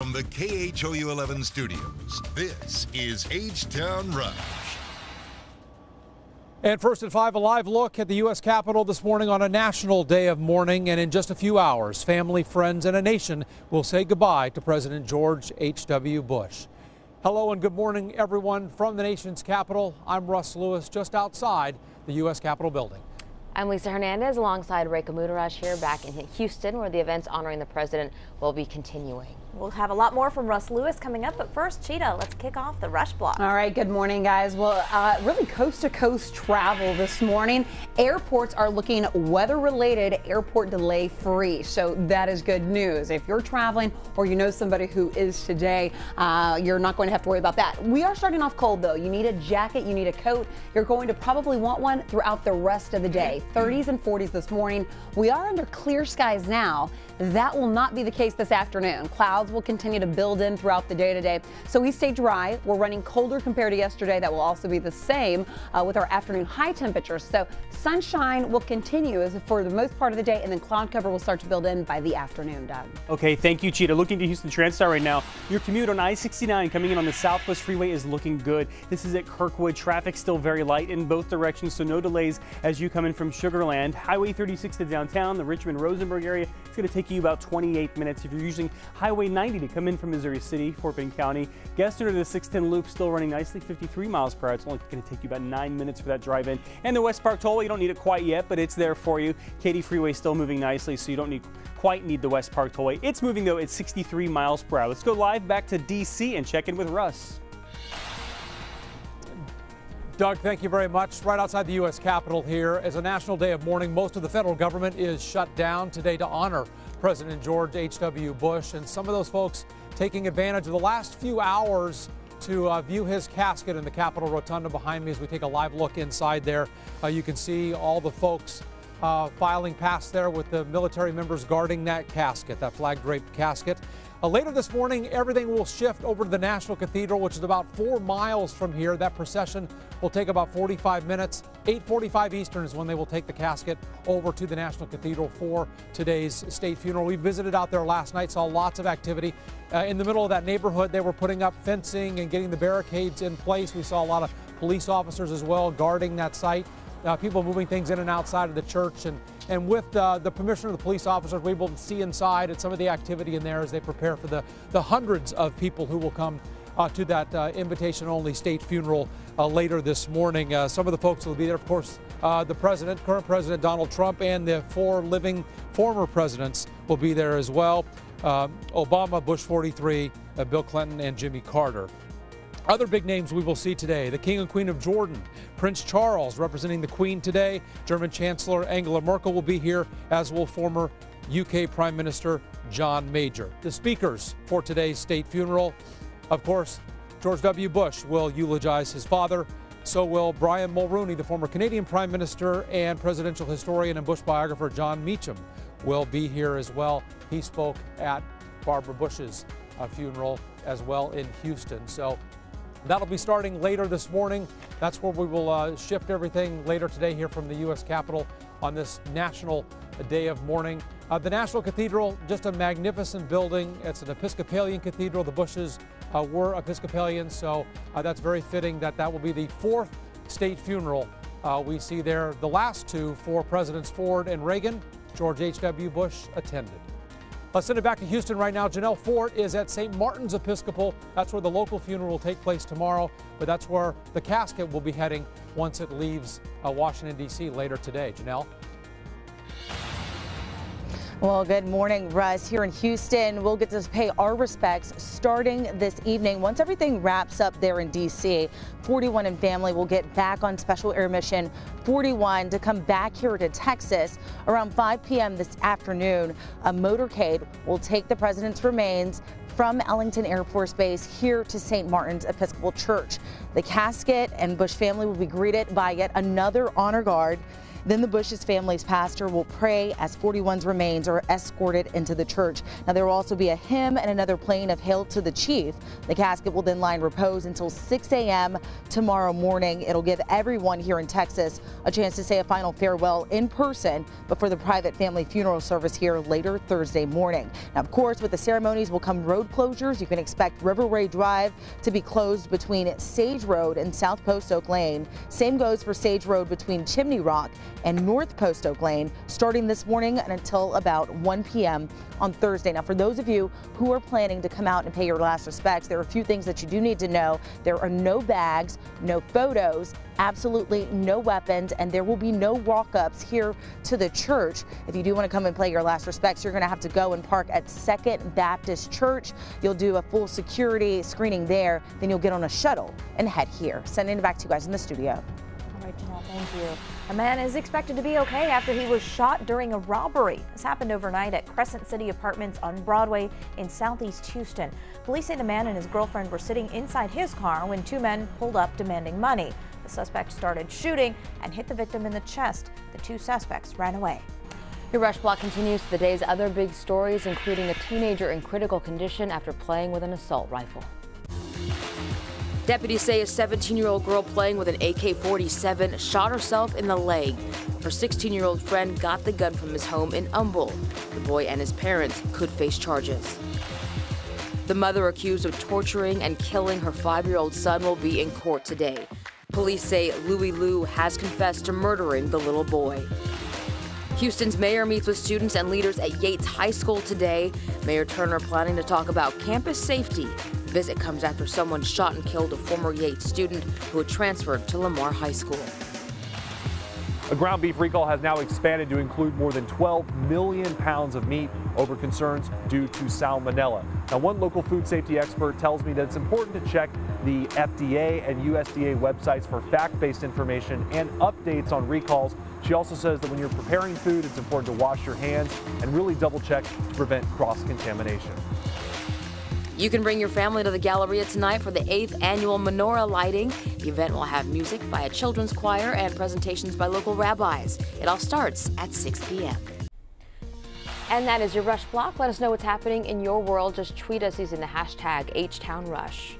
From the KHOU 11 studios, this is H-Town Rush. And first at 5, a live look at the U.S. Capitol this morning on a national day of mourning. And in just a few hours, family, friends, and a nation will say goodbye to President George H.W. Bush. Hello and good morning, everyone. From the nation's capital, I'm Russ Lewis, just outside the U.S. Capitol building. I'm Lisa Hernandez alongside Reka Mutarash here back in Houston, where the events honoring the president will be continuing. We'll have a lot more from Russ Lewis coming up, but first, Cheetah, let's kick off the Rush Block. All right, good morning, guys. Well, really coast-to-coast travel this morning. Airports are looking weather-related, airport delay-free, so that is good news. If you're traveling or you know somebody who is today, you're not going to have to worry about that. We are starting off cold, though. You need a jacket, you need a coat. You're going to probably want one throughout the rest of the day. 30s and 40s this morning. We are under clear skies now. That will not be the case this afternoon. Clouds will continue to build in throughout the day today, so we stay dry. We're running colder compared to yesterday. That will also be the same with our afternoon high temperatures. So sunshine will continue for the most part of the day, and then cloud cover will start to build in by the afternoon, Doug. Okay, thank you, Cheetah. Looking to Houston TransStar right now. Your commute on I-69 coming in on the Southwest Freeway is looking good. This is at Kirkwood. Traffic still very light in both directions, so no delays as you come in from Sugar Land. Highway 36 to downtown, the Richmond-Rosenberg area. It's going to take you about 28 minutes. If you're using Highway 90 to come in from Missouri City, Fort Bend County, Guest to the 610 loop still running nicely, 53 miles per hour. It's only going to take you about 9 minutes for that drive in. And the West Park Tollway, you don't need it quite yet, but it's there for you. Katy Freeway still moving nicely, so you don't quite need the West Park Tollway. It's moving, though, at 63 miles per hour. Let's go live back to D.C. and check in with Russ. Doug, thank you very much. Right outside the U.S. Capitol here. As a national day of mourning, most of the federal government is shut down today to honor President George H.W. Bush, and some of those folks taking advantage of the last few hours to view his casket in the Capitol Rotunda behind me as we take a live look inside there. You can see all the folks filing past there with the military members guarding that casket, that flag-draped casket. Later this morning, everything will shift over to the National Cathedral, which is about 4 miles from here. That procession will take about 45 minutes. 8:45 Eastern is when they will take the casket over to the National Cathedral for today's state funeral. We visited out there last night, saw lots of activity. In the middle of that neighborhood, they were putting up fencing and getting the barricades in place. We saw a lot of police officers as well guarding that site. People moving things in and outside of the church, and with the permission of the police officers, we're able to see inside and some of the activity in there as they prepare for the hundreds of people who will come to that invitation-only state funeral later this morning. Some of the folks will be there, of course, the president, current President Donald Trump, and the 4 living former presidents will be there as well. Obama, Bush 43, Bill Clinton, and Jimmy Carter. Other big names we will see today: the King and Queen of Jordan, Prince Charles representing the Queen today. German Chancellor Angela Merkel will be here, as will former UK Prime Minister John Major. The speakers for today's state funeral: of course, George W. Bush will eulogize his father. So will Brian Mulroney, the former Canadian Prime Minister, and presidential historian and Bush biographer John Meacham will be here as well. He spoke at Barbara Bush's funeral as well in Houston. So that'll be starting later this morning. That's where we will shift everything later today here from the U.S. Capitol on this national day of mourning. The National Cathedral, just a magnificent building. It's an Episcopalian cathedral. The Bushes were Episcopalians, so that's very fitting that that will be the 4th state funeral we see there. The last 2 for Presidents Ford and Reagan, George H.W. Bush attended. Let's send it back to Houston right now. Janelle Fort is at St. Martin's Episcopal. That's where the local funeral will take place tomorrow, but that's where the casket will be heading once it leaves Washington, D.C. later today. Janelle? Well, good morning, Russ. Here in Houston, we'll get to pay our respects starting this evening. Once everything wraps up there in D.C., 41 and family will get back on Special Air Mission 41 to come back here to Texas. Around 5 p.m. this afternoon, a motorcade will take the president's remains from Ellington Air Force Base here to St. Martin's Episcopal Church. The casket and Bush family will be greeted by yet another honor guard. Then the Bush's family's pastor will pray as 41's remains are escorted into the church. Now, there will also be a hymn and another playing of Hail to the Chief. The casket will then lie in repose until 6 a.m. tomorrow morning. It'll give everyone here in Texas a chance to say a final farewell in person before the private family funeral service here later Thursday morning. Now, of course, with the ceremonies will come road closures. You can expect Riverway Drive to be closed between Sage Road and South Post Oak Lane. Same goes for Sage Road between Chimney Rock and North Post Oak Lane, starting this morning and until about 1 p.m. on Thursday. Now, for those of you who are planning to come out and pay your last respects, there are a few things that you do need to know. There are no bags, no photos, absolutely no weapons, and there will be no walk-ups here to the church. If you do want to come and pay your last respects, you're going to have to go and park at Second Baptist Church. You'll do a full security screening there, then you'll get on a shuttle and head here. Sending it back to you guys in the studio. All right, Janelle, thank you. A man is expected to be okay after he was shot during a robbery. This happened overnight at Crescent City Apartments on Broadway in southeast Houston. Police say the man and his girlfriend were sitting inside his car when two men pulled up demanding money. The suspect started shooting and hit the victim in the chest. The two suspects ran away. Your Rush Block continues with the day's other big stories, including a teenager in critical condition after playing with an assault rifle. Deputies say a 17-year-old girl playing with an AK-47 shot herself in the leg. Her 16-year-old friend got the gun from his home in Humble. The boy and his parents could face charges. The mother accused of torturing and killing her 5-year-old son will be in court today. Police say Louis Lou has confessed to murdering the little boy. Houston's mayor meets with students and leaders at Yates High School today. Mayor Turner planning to talk about campus safety. The visit comes after someone shot and killed a former Yates student who had transferred to Lamar High School. A ground beef recall has now expanded to include more than 12 million pounds of meat over concerns due to salmonella. Now, one local food safety expert tells me that it's important to check the FDA and USDA websites for fact-based information and updates on recalls. She also says that when you're preparing food, it's important to wash your hands and really double check to prevent cross-contamination. You can bring your family to the Galleria tonight for the 8th annual menorah lighting. The event will have music by a children's choir and presentations by local rabbis. It all starts at 6 p.m. And that is your Rush Block. Let us know what's happening in your world. Just tweet us using the hashtag HTownRush.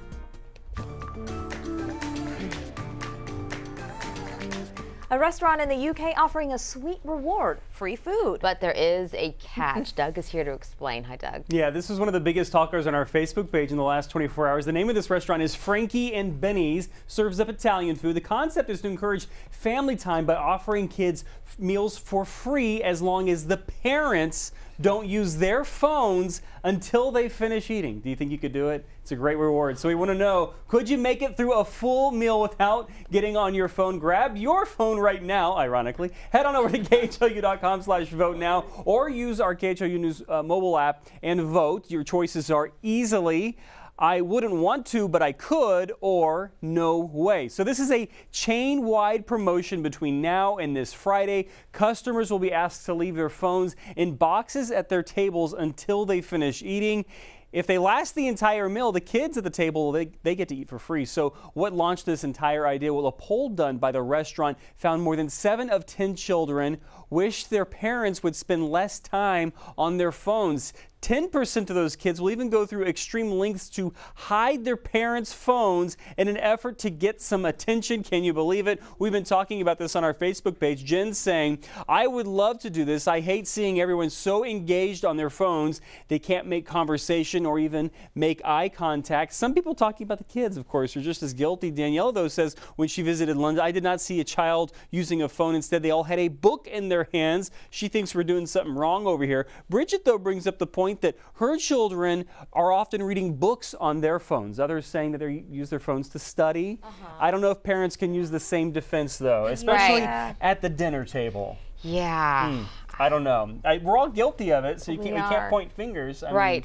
A restaurant in the UK offering a sweet reward, free food. But there is a catch. Doug is here to explain. Hi, Doug. Yeah, this is one of the biggest talkers on our Facebook page in the last 24 hours. The name of this restaurant is Frankie and Benny's, serves up Italian food. The concept is to encourage family time by offering kids meals for free as long as the parents don't use their phones until they finish eating. Do you think you could do it? It's a great reward. So we want to know, could you make it through a full meal without getting on your phone? Grab your phone right now, ironically. Head on over to KHOU.com/vote now or use our KHOU News mobile app and vote. Your choices are easily I wouldn't want to, but I could, or no way. So this is a chain-wide promotion between now and this Friday. Customers will be asked to leave their phones in boxes at their tables until they finish eating. If they last the entire meal, the kids at the table, they get to eat for free. So what launched this entire idea? Well, a poll done by the restaurant found more than 7 of 10 children wish their parents would spend less time on their phones. 10% of those kids will even go through extreme lengths to hide their parents' phones in an effort to get some attention. Can you believe it? We've been talking about this on our Facebook page. Jen's saying, I would love to do this. I hate seeing everyone so engaged on their phones they can't make conversation or even make eye contact. Some people talking about the kids, of course, are just as guilty. Danielle, though, says when she visited London, I did not see a child using a phone. Instead, they all had a book in their hands. She thinks we're doing something wrong over here. Bridget, though, brings up the point that her children are often reading books on their phones. Others saying that they use their phones to study. I don't know if parents can use the same defense, though, especially at the dinner table. Yeah. I don't know. We're all guilty of it, so we can't point fingers. I mean,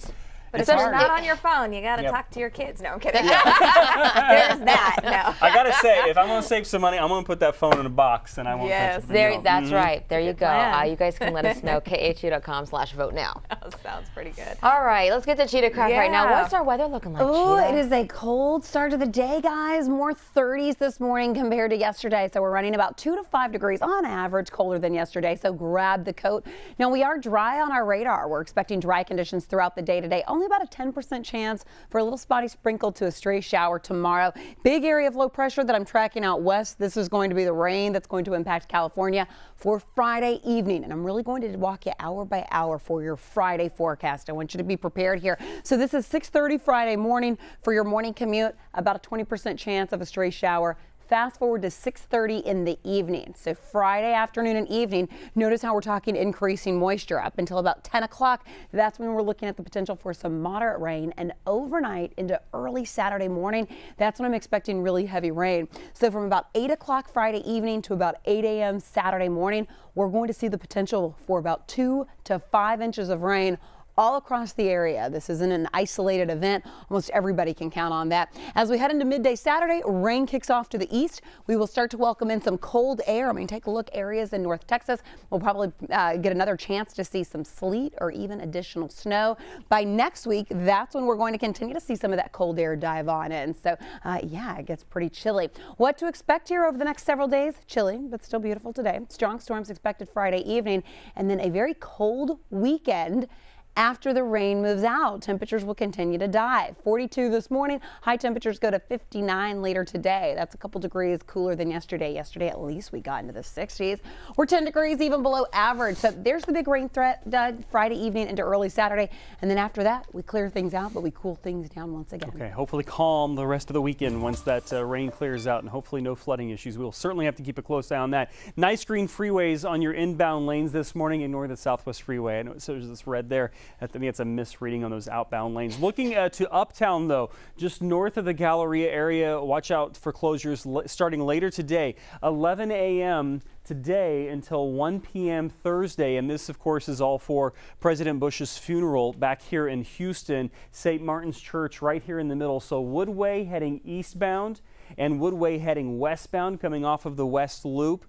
But if you're not on your phone, you got to talk to your kids. No, I'm kidding. Yeah. There's that. No. I gotta say, if I'm gonna save some money, I'm gonna put that phone in a box and I won't touch it. There, that's right. There you go. You guys can let us know. KHOU.com/vote now. That sounds pretty good. All right, let's get to Cheetah Crack right now. What's our weather looking like, Oh, Cheetah? it is a cold start to the day, guys. More 30s this morning compared to yesterday. So we're running about 2 to 5 degrees on average colder than yesterday. So grab the coat. Now we are dry on our radar. We're expecting dry conditions throughout the day today. Only about a 10% chance for a little spotty sprinkle to a stray shower tomorrow. Big area of low pressure that I'm tracking out west. This is going to be the rain that's going to impact California for Friday evening. And I'm really going to walk you hour by hour for your Friday forecast. I want you to be prepared here. So this is 6:30 Friday morning for your morning commute. About a 20% chance of a stray shower. Fast forward to 6:30 in the evening. So Friday afternoon and evening, notice how we're talking increasing moisture up until about 10 o'clock. That's when we're looking at the potential for some moderate rain, and overnight into early Saturday morning, that's when I'm expecting really heavy rain. So from about 8 o'clock Friday evening to about 8 a.m. Saturday morning, we're going to see the potential for about 2 to 5 inches of rain all across the area. This isn't an isolated event. Almost everybody can count on that. As we head into midday Saturday, rain kicks off to the east. We will start to welcome in some cold air. I mean, take a look, areas in North Texas. We'll probably get another chance to see some sleet or even additional snow. By next week, that's when we're going to continue to see some of that cold air dive on in. So yeah, it gets pretty chilly. What to expect here over the next several days? Chilly, but still beautiful today. Strong storms expected Friday evening, and then a very cold weekend. After the rain moves out, temperatures will continue to dive. 42 this morning. High temperatures go to 59 later today. That's a couple degrees cooler than yesterday. Yesterday, at least, we got into the 60s. We're 10 degrees even below average. So there's the big rain threat Friday evening into early Saturday. And then after that, we clear things out, but we cool things down once again. Okay, hopefully calm the rest of the weekend once that rain clears out, and hopefully no flooding issues. We'll certainly have to keep a close eye on that. Nice green freeways on your inbound lanes this morning. Ignore the Southwest Freeway. I know it says this red there. I think it's a misreading on those outbound lanes. Looking to Uptown, though, just north of the Galleria area, watch out for closures starting later today, 11 a.m. today until 1 p.m. Thursday. And this, of course, is all for President Bush's funeral back here in Houston, St. Martin's Church right here in the middle. So Woodway heading eastbound and Woodway heading westbound, coming off of the West Loop.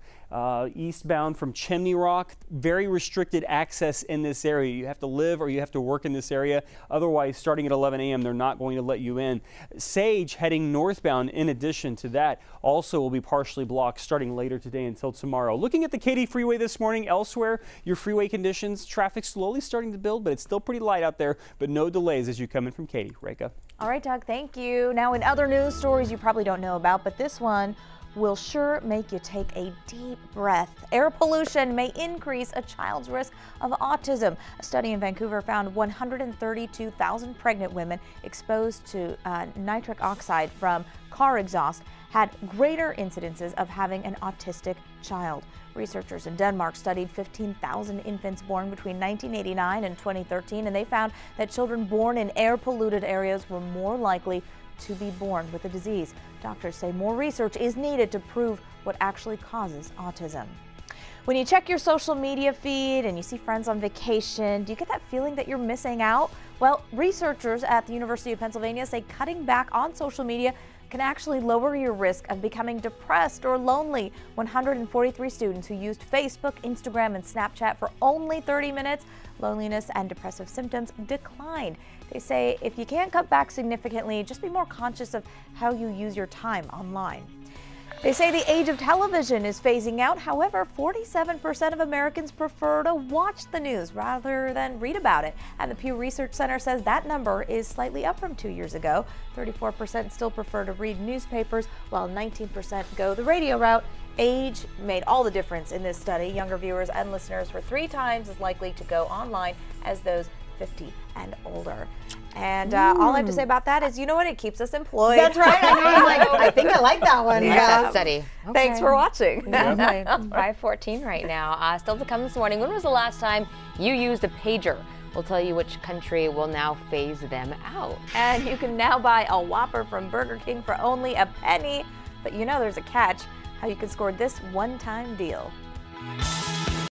Eastbound from Chimney Rock, very restricted access in this area. You have to live or you have to work in this area. Otherwise, starting at 11 a.m., they're not going to let you in. Sage heading northbound, in addition to that, also will be partially blocked starting later today until tomorrow. Looking at the Katy Freeway this morning, elsewhere, your freeway conditions, traffic slowly starting to build, but it's still pretty light out there, but no delays as you come in from Katy. Reka. All right, Doug, thank you. Now, in other news stories you probably don't know about, but this one will sure make you take a deep breath. Air pollution may increase a child's risk of autism. A study in Vancouver found 132,000 pregnant women exposed to nitric oxide from car exhaust had greater incidences of having an autistic child. Researchers in Denmark studied 15,000 infants born between 1989 and 2013, and they found that children born in air-polluted areas were more likely to be born with the disease. Doctors say more research is needed to prove what actually causes autism. When you check your social media feed and you see friends on vacation, do you get that feeling that you're missing out? Well, researchers at the University of Pennsylvania say cutting back on social media can actually lower your risk of becoming depressed or lonely. 143 students who used Facebook, Instagram, and Snapchat for only 30 minutes, loneliness and depressive symptoms declined. They say if you can't cut back significantly, just be more conscious of how you use your time online. They say the age of television is phasing out. However, 47% of Americans prefer to watch the news rather than read about it. And the Pew Research Center says that number is slightly up from 2 years ago. 34% still prefer to read newspapers, while 19% go the radio route. Age made all the difference in this study. Younger viewers and listeners were 3 times as likely to go online as those 50 and older. And all I have to say about that is, you know what, it keeps us employed. That's right. I think I like that one. Yeah. Study. Okay. Thanks for watching. 5:14 right now. Still to come this morning. When was the last time you used a pager? We'll tell you which country will now phase them out. And you can now buy a Whopper from Burger King for only a penny. But you know there's a catch. How you can score this one-time deal.